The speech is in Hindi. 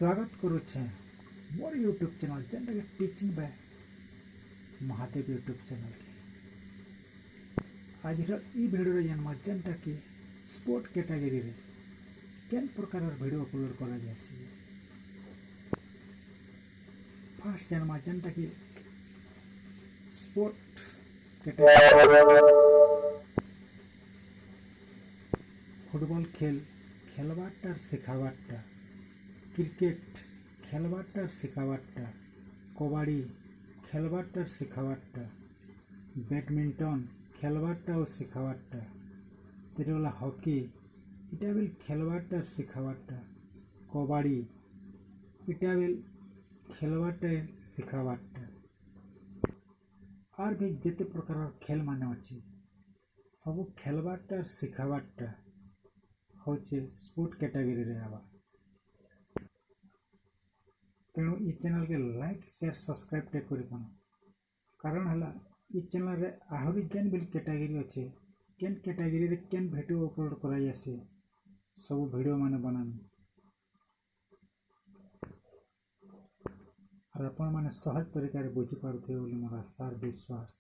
स्वागत करुचे मोर यूट्यूब चैनल जेनटा कि teaching bye Mahadev YouTube channel के आज ई भिडियो जन्मा जेनटा कि स्पोर्ट कैटेगरी रे केन प्रकार वीडियो अपलोड करा जासी। फर्स्ट जन्मा जेनटा कि स्पोर्ट कैटेगरी फुटबल खेलबाटा शिखाबाटा, क्रिकेट खेलबाटा शिखाबाटा, कबाड़ी खेलबाटा शिखाबाटा, बैडमिंटन खेलबाटा और शिखाबाटा, तिरला हॉकी इटा बिल खेलबाटा शिखाबाटा, कबाड़ी इटा बिल खेलबाटा शिखाबाटा और भी जिते प्रकार खेल माने अच्छी सब खेलबाटा शिखाबाटा होचे स्पोर्ट कैटेगरी रे आवा। तेणु ई चैनल के लाइक शेयर सब्सक्राइब टे करी कारण हला ई चैनल रे आहरी केन बिल कैटेगरी अच्छे केन कैटेगरी रे केन वीडियो अपलोड करा जासी सब वीडियो माने बनानी और अपन माने सहज तरीका रे बुझी पारुथे बोली मोर आशा विश्वास।